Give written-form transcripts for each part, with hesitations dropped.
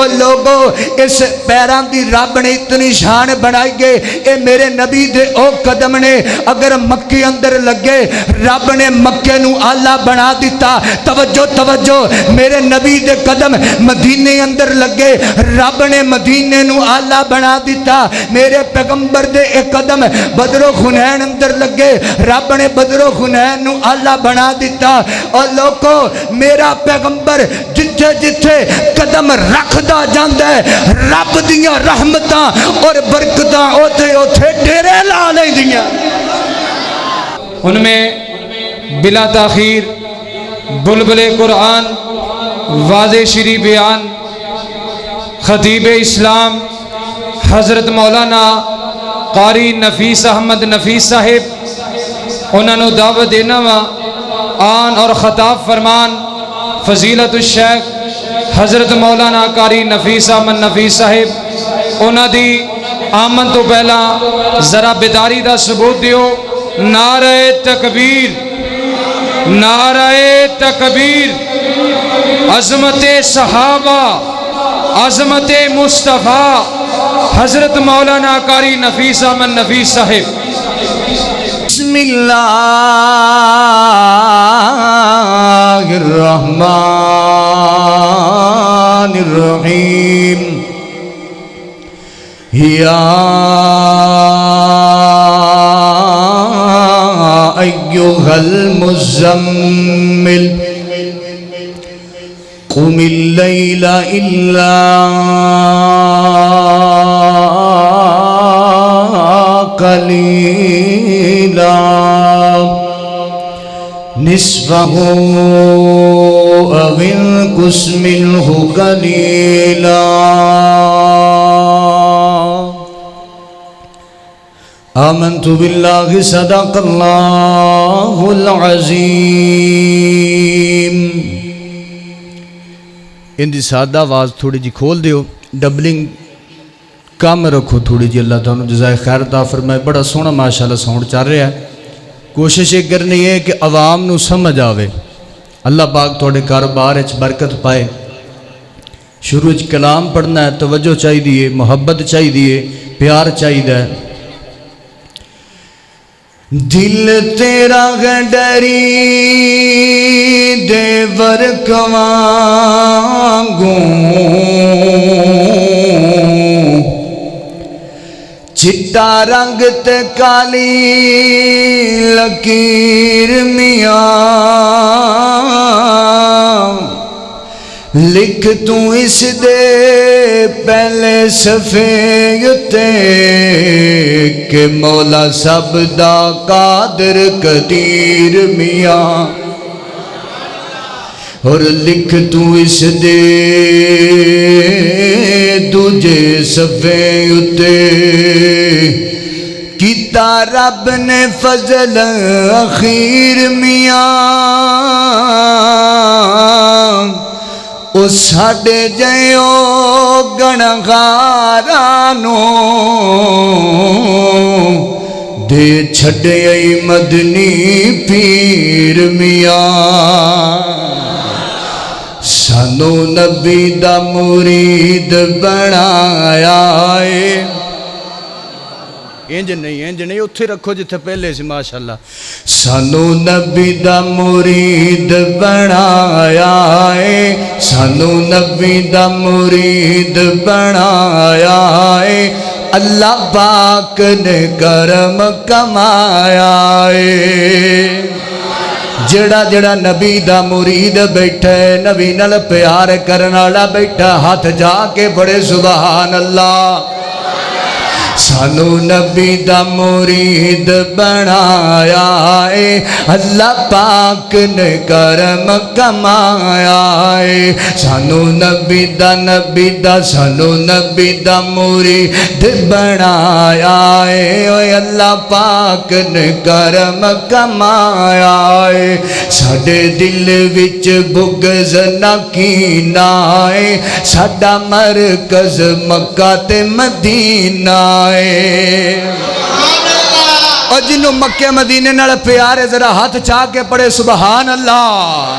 اور لوگو اس پیران دی رب نے اتنی شان بنائی گے اے میرے نبی دے او قدم نے اگر مکے اندر لگے رب نے مکے نو آلہ بنا دیتا توجہ توجہ میرے نبی دے قدم مدینے اندر لگے رب نے مدینے نو آلہ بنا دیتا میرے پیغمبر دے ایک قدم بدر و خنین اندر لگے رب نے بدر و خنین نو آلہ بنا دیتا اور لوگو میرا پیغمبر جتھے جتھے قدم رکھ دا جاندہ ہے رب دیاں رحمتاں اور برکتاں اوتھے اوتھے ڈیرے لا لیں دیاں ان میں بلا تاخیر بلبل قرآن واضح شری بیان خطیب اسلام حضرت مولانا قاری نفیس احمد نفیس صاحب انہوں نے دعوت دینا وا آن اور خطاب فرمان فضیلت الشیخ حضرت مولانا قاری نفیس احمد نفیس صاحب انہوں دی آمن تو پہلا ذرا بیداری دا ثبوت دیو نعرہ تکبیر نعرہ تکبیر عظمت صحابہ عظمت مصطفیٰ حضرت مولانا قاری نفیس احمد نفیس صاحب بسم اللہ الرحمن الرحیم یا ایھا المزمل قم اللیل الا قلیلا نصفہ او انقص منہ قلیلا آمنت باللہ صدق اللہ العظیم ان دی سادہ آواز تھوڑی جی کھول دیو ڈبلنگ کام رکھو تھوڑی جی اللہ تعالیٰ جزائے خیر عطا فرمائے بڑا سونا ماشاءاللہ ساؤنڈ چل رہا ہے کوشش یہ کرنی ہے کہ عوام نو سمجھ آوے اللہ پاک تھوڑے کاروبار اچ برکت پائے شروع اچ کلام پڑھنا ہے توجہ چاہی دیئے محبت چاہی دیئے پیار چاہی دے دل تیرا گڈری دے ورک وانگوں چٹا رنگ تے کالی لکیر میاں لکھ تو اس دے پہلے صفحے تے کہ مولا سب دا قادر قدیر میاں اور لکھ تو اس دے دوجے صفحے تے کیتا رب نے فضل اخیر میاں او ساڈے جیو گنہگارانوں دے چھڈے ای مدنی پیر میاں سانو نبی دا مرید بنایا ہے انج نہیں اتھے رکھو جتھے پہلے سے ماشاءاللہ سانو نبی دا مرید بنایا ہے سانو نبی دا مرید بنایا ہے اللہ پاک نے کرم کمایا ہے جڑا جڑا نبی دا مرید بیٹھا ہے نبی نال پیار کرن والا بیٹھا ہاتھ جا کے بڑے سبحان اللہ سانو نبی دا مرید بنایا ہے اللہ پاک نے کرم کمایا ہے سانو نبی دا سانو نبی دا مرید بنایا ہے اللہ پاک نے کرم کمایا ہے ساڈے دل وچ بغض نہ کینہ ہے ساڈا مرکز مکہ تے مدینہ اور جنہوں مکہ مدینے نال پیار ہے ذرا ہاتھ چاہ کے پڑھے سبحان اللہ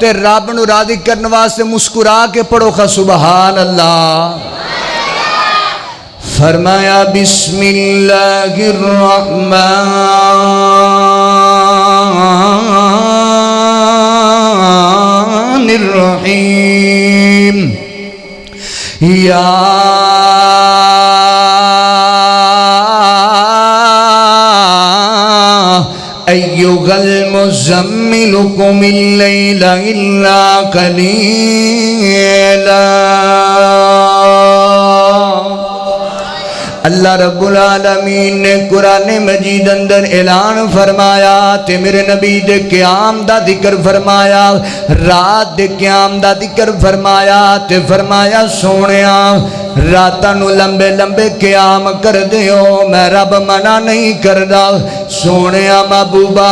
تے رب نو راضی کرنے واسطے مسکرا کے پڑھو خا سبحان اللہ. فرمایا بسم اللہ الرحمن الرحیم. یا ایھا المزمل قم اللیل الا قلیلا. اللہ رب العالمین نے قرآن مجید اندر اعلان فرمایا تے میرے نبی دے قیام دا ذکر فرمایا، رات دے قیام دا ذکر فرمایا تے فرمایا سونیا راتاں نو لمبے لمبے قیام کر دیو، میں رب منع نہیں کردا. سونیا محبوبہ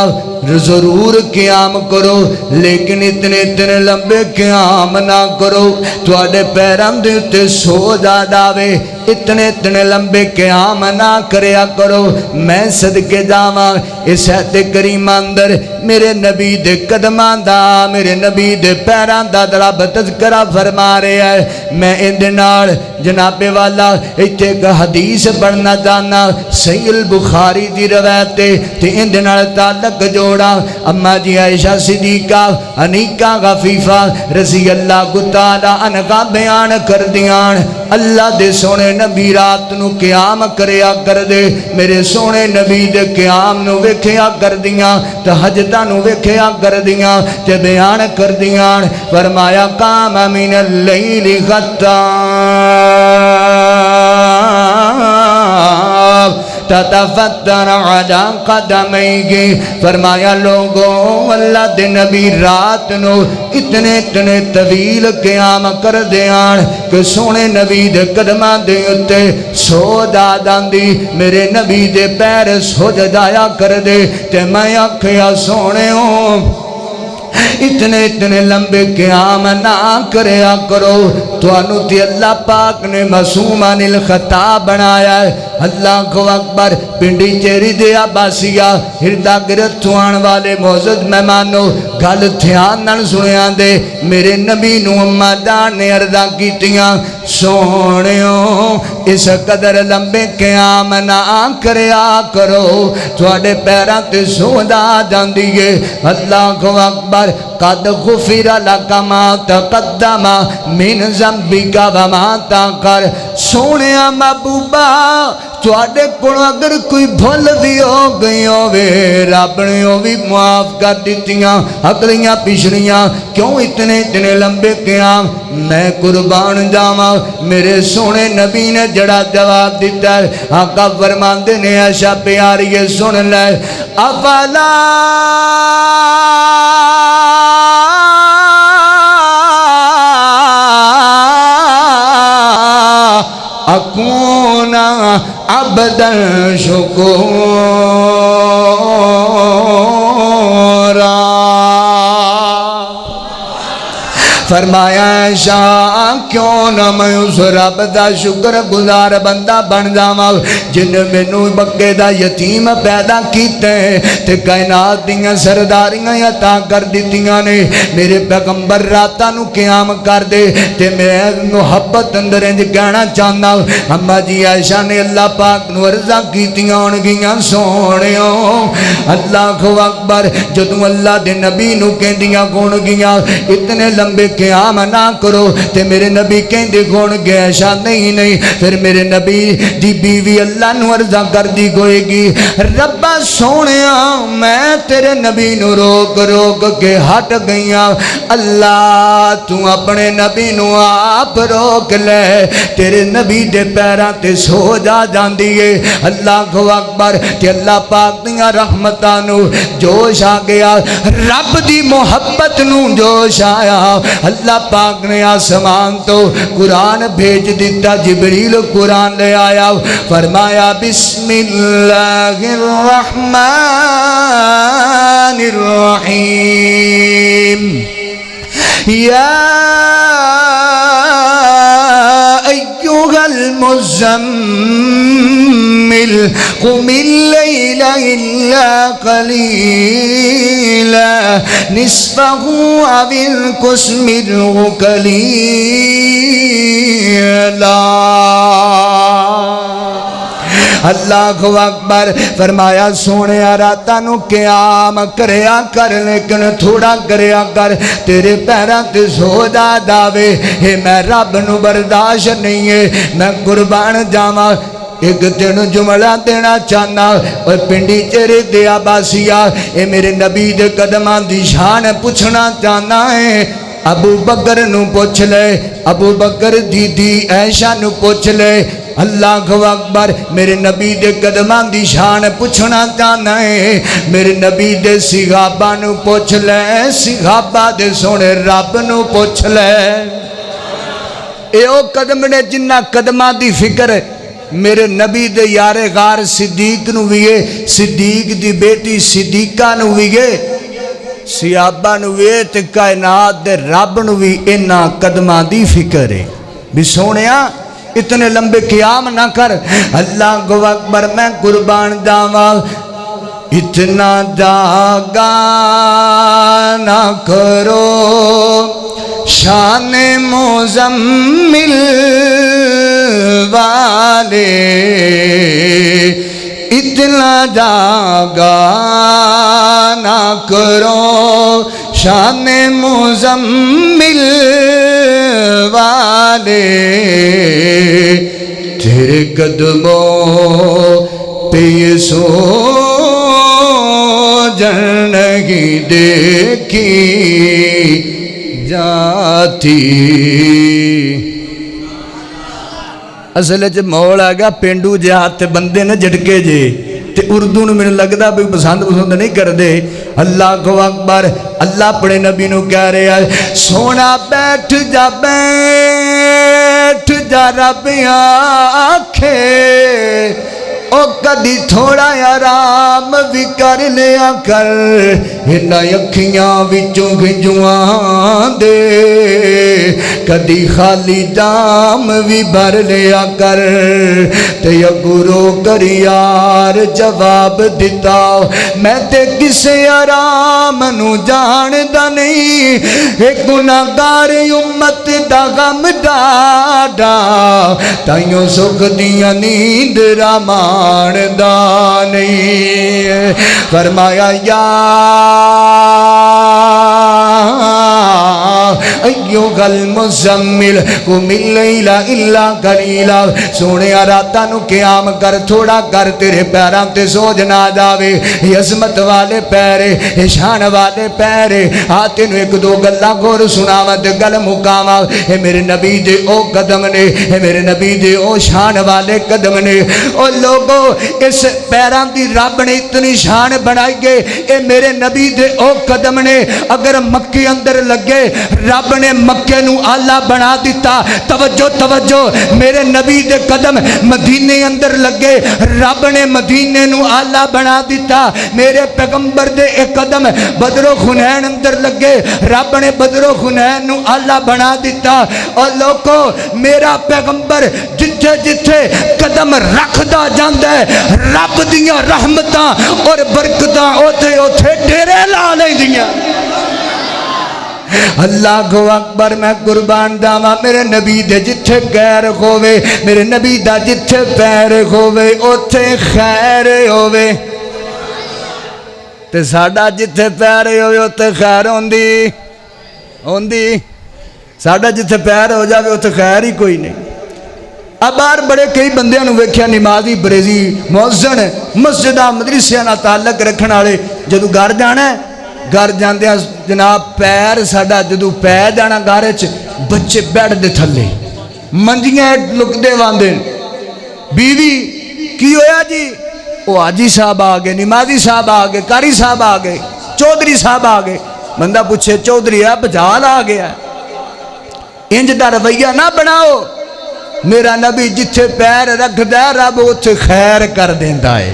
ضرور قیام کرو لیکن اتنے اتنے لمبے قیام نہ کرو، تواڈے پیراں دے اُتے سو جاوے، اتنے اتنے لمبے قیام نہ کریا کرو. میں صدقے جاواں اس ایت کریمہ اندر میرے نبی دے قدماں دا، میرے نبی دے پیراں دا رب تذکرہ فرما رہا ہے. میں اندے نال جناب والا ایتھے ایک حدیث پڑھنا چاہنا، صحیح البخاری دی روایت تے اندے نال تعلق جوڑا. اما جی عائشہ صدیقہ انیکہ غفیفہ رضی اللہ تعالی عنہا بیان کر دیاں اللہ دے سونے نبی رات نو قیام کریا کر دے، میرے سونے نبی دے قیام نو ویکھیا کر دیاں، تہجداں نو ویکھیا کر دیاں تے بیان کر دیاں. فرمایا قام من اللیل حتی تتفتر علی قدمیہ. فرمایا لوگوں اللہ دے نبی رات نو اتنے اتنے طویل قیام کر دیاں کہ سونے نبی دے قدماں دے اتے سو جاندی، میرے نبی دے پیر سج جایا کر دے تے میں آکھیا سونےوں اتنے اتنے لمبے قیام نہ کریا کرو، توانو تے اللہ پاک نے معصوم عن الخطا بنایا ہے. اللہ کو اکبر. پنڈی چیری دے عباسیہ ہردا گرد آن والے معزز مہمانوں گل دھیان نال سنیاں دے، میرے نبی نو اما جان نے عرضاں کیتیاں سونےوں اس قدر لمبے قیام نہ کریا کرو، تواڈے پیراں تے سودا جاندی ہے. اللہ کو اکبر. قد غفر لک ما تقدم من ذنبک وما تاخر. سونیا محبوبہ تواڈے کول اگر کوئی بھول بھی ہو گئی ہووے رب نے او بھی معاف کر دتیاں اگلیاں پچھلیاں. کیوں اتنے اتنے لمبے قیام؟ میں قربان جاواں میرے سونے نبی نے جڑا جواب دیتا ہے آقا فرماندے نے عائشہ پیاری سن لے. افلا اکون عبدا شکورا. فرمایا عائشہ کیوں نہ میں اس رب دا شکر گزار بندہ بن جاواں جن مینوں بکے دا یتیم پیدا کیتے تے کائنات دیاں سرداریاں عطا کر دتیاں نے. میرے پیغمبر راتاں نو قیام کر دے تے میں محبت اندر انج کہنا چاہنا اما جی عائشہ نے اللہ پاک نو عرضاں کیتیاں ہون گیاں سونےوں اللہ اکبر. جدوں اللہ دے نبی نو کہندیاں کون گیاں اتنے لمبے قیام نہ کرو تے میرے نبی کہندے کون گیا عائشہ نہیں. پھر میرے نبی دی بیوی اللہ نو عرضاں کر دی ہوئے گی ربا سونیا میں تیرے نبی نو روک روک کے ہٹ گئیاں، اللہ تو اپنے نبی نو آپ روک لے تیرے نبی دے پیراں تے سو جاندی ہے. اللہ کو اکبر. تے اللہ پاک دیاں رحمتاں نو جوش آ گیا، رب دی محبت نو جوش آیا. اللہ پاک نے آسمان تو قرآن بھیج دیتا، جبریل قرآن لے آیا. فرمایا بسم اللہ الرحمن الرحیم. یا ایھا المزمل قم الليل إلا قليلا نصفه أو انقص منه قليلا اللہ اکبر فرمایا سونے راتاں نو قیام کریا کر لیکن تھوڑا کریا کر تیرے پیراں تے سو جا داوے اے میں رب نو برداشت نہیں ہے میں قربان جاواں ایک تین جملہ دینا چاہنا اور پنڈی چہرے دیا باسیا اے میرے نبی دے قدماں دی شان پوچھنا چاہنا ہے ابو بکر نو پوچھ لے ابو بکر دی عائشہ نو پوچھ لے اللہ اکبر میرے نبی دے قدمان دی شان پوچھنا چاہنا ہے میرے نبی دے صحابہ نو پوچھ لے صحابہ دے سونے رب نو پوچھ لے اے او قدم نے جنہ قدمان دی فکر میرے نبی دے یار غار صدیق نو ویے صدیق دی بیٹی صدیقہ نو ویے صحابہ نو ویے تے کائنات دے رب نو وی انہا قدمان دی فکر ہے بھی سونیا اتنے لمبے قیام نہ کر اللہ اکبر میں قربان جاواں اتنا جاگا نہ کرو شان مزمل والے اتنا جاگا نہ کرو شان مزمل والے تیرے قدموں پہ یہ سو جنگی دیکھی جاتی اصل موڑ آگا پینڈو جہات بندے نے جھٹکے جے تے اردو نے میں لگدا بھی پسند نہیں کر دے اللہ کو اکبر اللہ اپنے نبی نو کہہ رہے ہیں سونا بیٹھ جا رب آنکھے او کدی تھوڑا آرام بھی کر لیا کر انہاں اکھیاں وچوں گھنجواں دے کدی خالی جام بھی بھر لیا کر تے گرو کر یار جواب دیتا میں تے کسے آرام نو جاندا نہیں ایک گناہگار امت دا غم ڈاڈا تائیوں سکھ دیاں نیند رامان دانی فرمایا یا ایوہ المزمل قم اللیل الا قلیلا سونے راتاں نو قیام کر تھوڑا کر تیرے پیراں تے سوج نہ جاوے عظمت والے پیرے شان والے پیرے آتے نو ایک دو گلاں گور سناواں تے گل مکاواں اے میرے نبی دے او قدم نے اے میرے نبی دے او شان والے قدم نے او لوگو اس پیراں دی رب نے اتنی شان بنائی گے اے میرے نبی دے او قدم نے اگر مکے اندر لگے رب نے مکے نو آلہ بنا دیتا توجہ توجہ میرے نبی دے قدم مدینے اندر لگے رب نے مدینے نو آلہ بنا دیتا میرے پیغمبر دے ایک قدم بدر و خنین اندر لگے رب نے بدر و خنین نو آلہ بنا دیتا اور لوگوں میرا پیغمبر جتھے جتھے قدم رکھ دا جاندہ ہے رب دیاں رحمتاں اور برکتاں اوتھے اوتھے ڈیرے لا لیں دیاں اللہ کو اکبر میں قربان داما میرے نبی دے جتھے غیر ہووے میرے نبی دا جتھے پیر ہووے اوتھے خیر ہووے تے ساڈا جتھے پیر ہووے اوتھے خیر ہوندی ساڈا جتھے پیر ہو جاوے اوتھے خیر ہی کوئی نہیں اب بار بڑے کئی بندیاں نو ویکھیا نمازی بریزی مؤذن مسجداں مدرسیاں نال تعلق رکھن والے جدوں گھر جانا ہے گھر جاندے جناب پیر ساڈا جدوں پے جانا گھر وچ بچے بیڈ دے تھلے منجیاں لکدے واندے بیوی کی ہویا جی او حاجی صاحب آ گئے نمازی صاحب آ گئے قاری صاحب آ گئے چودھری صاحب آ گئے بندہ پوچھے چودھری ہے بجال آ گیا انج دا رویہ نہ بناؤ میرا نبی جتھے پیر رکھ دے رب اتھے خیر کر دیندا ہے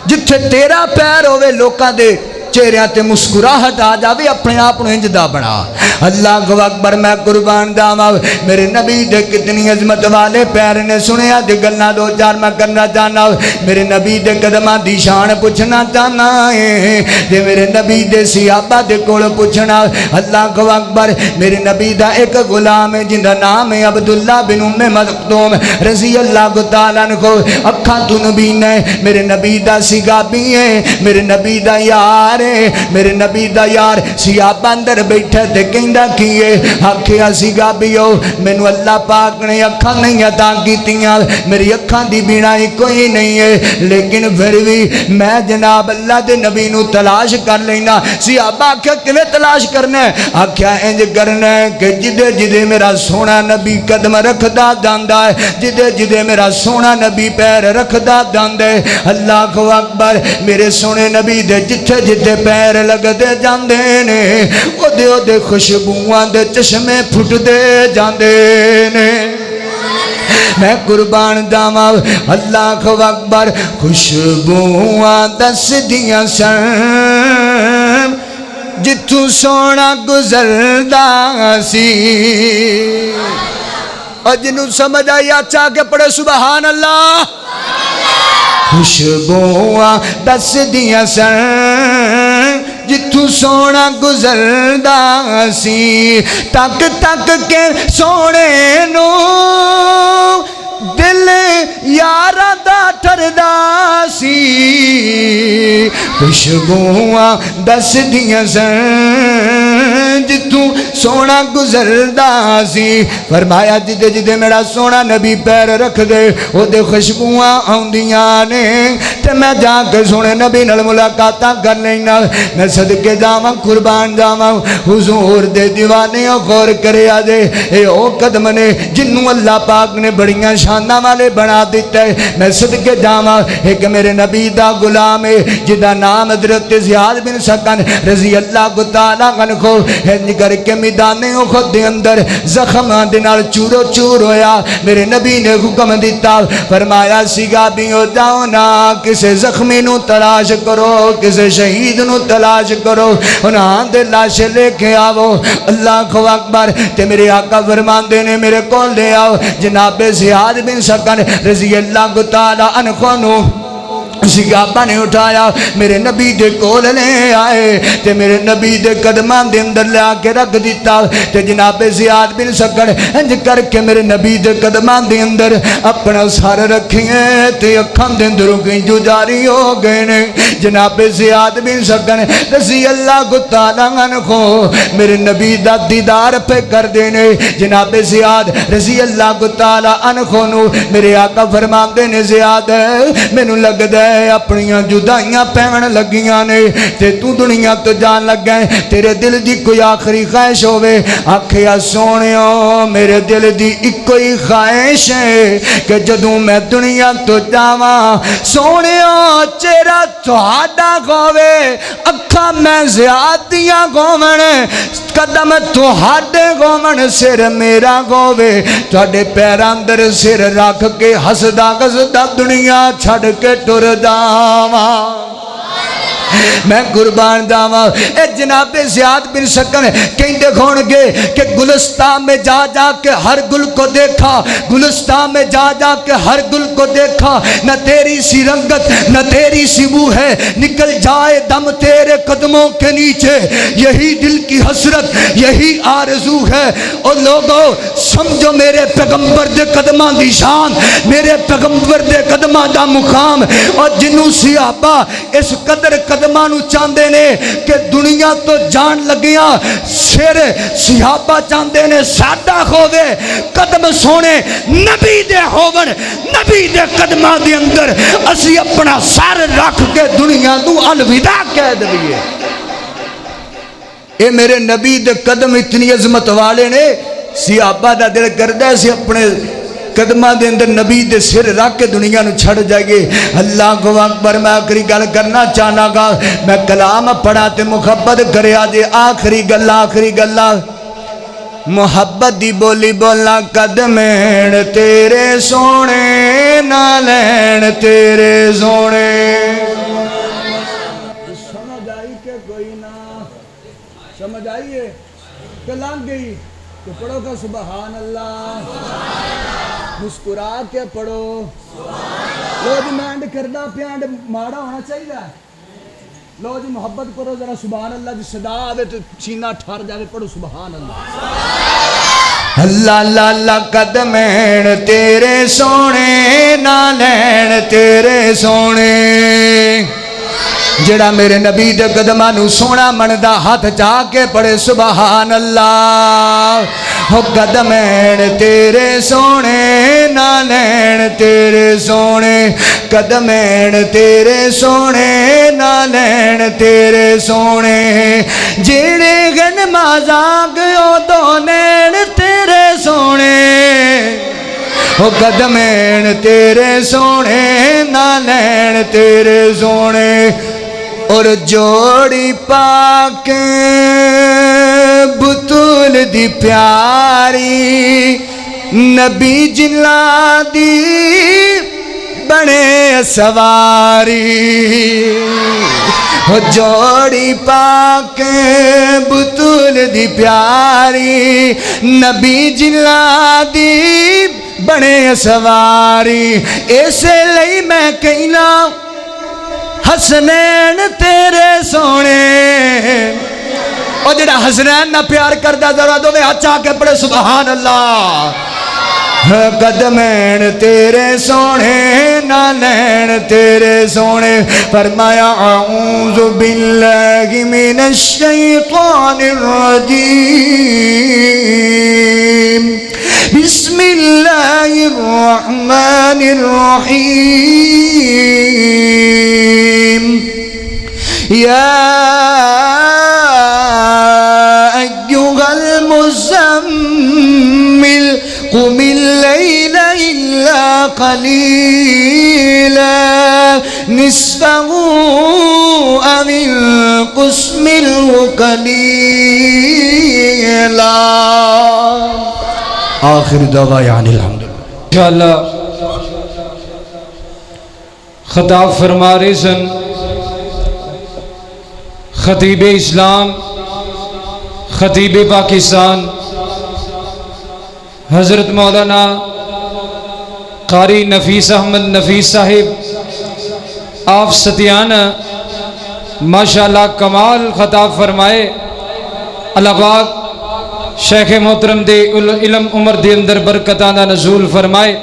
جتھے تیرا پیر ہوئے لوکاں دے چہرے تے مسکراہٹ آ جاوے اپنے آپ کو انج دا بنا اللہ اکبر میں قربان جاواں میرے نبی دے کتنی عظمت والے پیر نے سنیا تے گلاں دو چار میں کرنا چاہنا میرے نبی دے قدماں دی شان پوچھنا چاہنا ہے تے میرے نبی دے صحابہ دے کول پوچھنا اللہ اکبر میرے نبی دا ایک غلام ہے جن دا نام ہے عبداللہ بن ام مکتوم رضی اللہ تعالیٰ عنہ اکھاں تو نبی نے میرے نبی دا صحابی ہے میرے نبی دا یار ہے میرے نبی دا یار صحابہ اندر بیٹھے تے کہندا کیے آکھیا صحابیو مینوں اللہ پاک نے اکھاں نہیں عطا کیتیاں میری اکھاں دی بینائی کوئی نہیں ہے لیکن پھر بھی میں جناب اللہ دے نبی نو تلاش کر لینا صحابہ آکھیا کیویں تلاش کرنا ہے آکھیا انج کرنا ہے کہ جدے جدے میرا سونا نبی قدم رکھدا جاندا ہے جدے جدے میرا سونا نبی پیر رکھدا جاندا ہے اللہ اکبر میرے سونے نبی دے جتھے جتھے پیر لگدے جاندے نے او دے خوشبوواں دے چشمے پھٹدے جاندے نے میں قربان جاواں اللہ اکبر خوشبوواں دس دیاں سن جتھوں سونا گزردا سی اور جنہوں سمجھ آئی اچھا کے پڑھے سبحان اللہ خوشبوواں دس دیاں سن جتھوں سونا گزردا سی تک تک کے سونے نو دل یاراں دا ٹردا سی خوشبوواں دس دیاں سن جتھوں سونا گزردا سی فرمایا جدے جدے میرا سونا نبی پیر رکھ دے او دے خوشبوواں آوندیاں نے تے میں جا کے سونے نبی نال ملاقاتاں کر لینا میں صدقے جاواں قربان جاواں حضور دے دیوانے غور کریا دے اے او قدم نے جنوں اللہ پاک نے بڑیاں شاناں والے بنا دیتا ہے میں صدقے جاواں ایک میرے نبی دا غلام ہے جدا نام حضرت زیاد بن سکن رضی اللہ تعالیٰ عنہ ہنج کر کے میدان احد دے اندر زخم دے نال چورو چور ہویا میرے نبی نے حکم دیتا فرمایا صحابیو جاؤ نا کسے زخمی نو تلاش کرو کسے شہید نو تلاش کرو انہاں دے لاشے لے کے آو اللہ اکبر تے میرے آقا فرماندے نے میرے کول لے آو جناب زیاد بن سکن رضی اللہ تعالیٰ عنہ نو صحابہ نے اٹھایا میرے نبی دے کول لے آئے تے میرے نبی دے قدمان دے اندر لے آکے رکھ دیتا تے جناب زیاد بن سکن انج کر کے میرے نبی دے قدمان دے اندر اپنا سار رکھیں تے اکھان دے اندروں کی جو جاری ہو گئے نے جناب زیاد بن سکن رضی اللہ تعالیٰ عنہ میرے نبی دا دیدار پہ کر دینے جناب زیاد رضی اللہ تعالیٰ عنہ نو میرے آقا فرمان دینے زیاد میں نو لگ دے اپنیاں جدائیاں پیون لگیاں نے تے تو دنیا تو جان لگ گئے تیرے دل دی کوئی آخری خواہش ہوئے آکھیا سونیو میرے دل دی ایک کوئی خواہش ہے کہ جدوں میں دنیا تو جاواں سونیو چہرہ تہاڈا ہوئے اکھاں میں زیادتیاں گھومن قدم تہاڈے گھومن سر میرا ہوئے تہاڈے پیراں اندر سر رکھ کے ہسدا گسدا دنیا چھڑ کے ٹر جاواں میں قربان جاواں اے جناب زیاد بن سکن کہندے کھون گے کہ گلستان میں جا جا کے ہر گل کو دیکھا گلستان میں جا جا کے ہر گل کو دیکھا نہ تیری سی رنگت نہ تیری سی بو ہے نکل جائے دم تیرے قدموں کے نیچے یہی دل کی حسرت یہی آرزو ہے اور لوگوں سمجھو میرے پیغمبر دے قدماں دی شان میرے پیغمبر دے قدماں دا مقام اور جنوں صحابہ اس قدر قدماں نو چاندے نے کہ دنیا تو جان لگیاں سر صحابہ چاندے نے سادہ ہووے قدم سونے نبی دے ہوون نبی دے قدماں دے اندر اسی اپنا سر رکھ کے دنیا نو الوداع کہہ دئیے اے میرے نبی دے قدم اتنی عظمت والے نے صحابہ دا دل کردہ ہے سی اپنے قدمہ دے اندر نبی دے سر رکھ کے دنیا نو چھڑ جائے گے اللہ کو اکبر میں آخری گل کرنا چاہنا گا میں کلام پڑھا تے محبت کرے آجے آخری گلہ محبت دی بولی بولا قدمین تیرے سونے نہ لین تیرے سونے سمجھ آئی کہ سمجھ آئیے کہ لنگ گئی تو پڑھو گا سبحان اللہ، مسکرا کے پڑھو. لو جی میں اینڈ کردہ پہ اینڈ ماڑا ہونا چاہیے. لو جی محبت کرو ذرا سبحان اللہ دی صدا آوے تو سینہ ٹھار جاوے پڑھو سبحان اللہ. اللہ اللہ اللہ قدمین تیرے سونے نالین تیرے سونے. جڑا میرے نبی دے قدماں نو سونا مندا ہاتھ چا کے پڑھے سبحان اللہ. ہو قدمین تیرے سونے نالین تیرے سونے، قدمین تیرے سونے نالین تیرے سونے. جڑے گن مازاگ او دو نین تیرے سونے. ہو قدمین تیرے سونے نالین تیرے سونے. اور جوڑی پاک بطول دی پیاری، نبی جلا دی بنے سواری. ہو جوڑی پاک بطول دی پیاری، نبی جلا دی بنے سواری. اسے لئی میں کہنا حسنین تیرے سونے. اور جڑا حسنین نہ پیار کردہ ذرا دو میں ہاتھ چاہ کے پڑھے سبحان اللہ. قدمین تیرے سونے نالین تیرے سونے. فرمایا اعوذ باللہ من الشیطان الرجیم، بسم اللہ الرحمن الرحیم. یا ایہا المزمل قم اللیل الا قلیلا نصفه او انقص منه قلیلا. آخر دعوی یعنی الحمدللہ. انشاءاللہ خطاب فرما رہے سن خطیب اسلام، خطیب پاکستان حضرت مولانا قاری نفیس احمد نفیس صاحب آپ ستیان. ماشاءاللہ کمال خطاب فرمائے. اللہ پاک شیخ محترم دے علم عمر دے اندر برکتاں دا نزول فرمائے.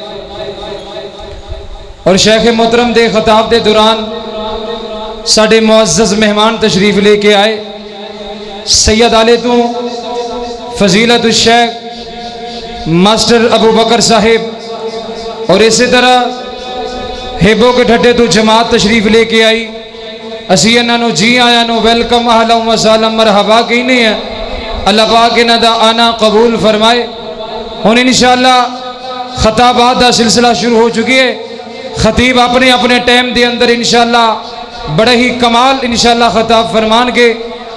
اور شیخ محترم دے خطاب دے دوران ساڑھے معزز مہمان تشریف لے کے آئے. سید آلے تو فضیلت الشیخ ماسٹر ابو بکر صاحب، اور اسی طرح ہیبو کے ٹھٹے تو جماعت تشریف لے کے آئی. اسی انہوں جی آیا نو ویلکم اہلا و سالم مرحبا کہنے ہیں. اللہ پاک انہاں دا آنا قبول فرمائے. ہن انشاءاللہ خطابات دا سلسلہ شروع ہو چکی ہے. خطیب اپنے اپنے ٹائم دے اندر انشاءاللہ بڑے ہی کمال انشاءاللہ خطاب فرمان کے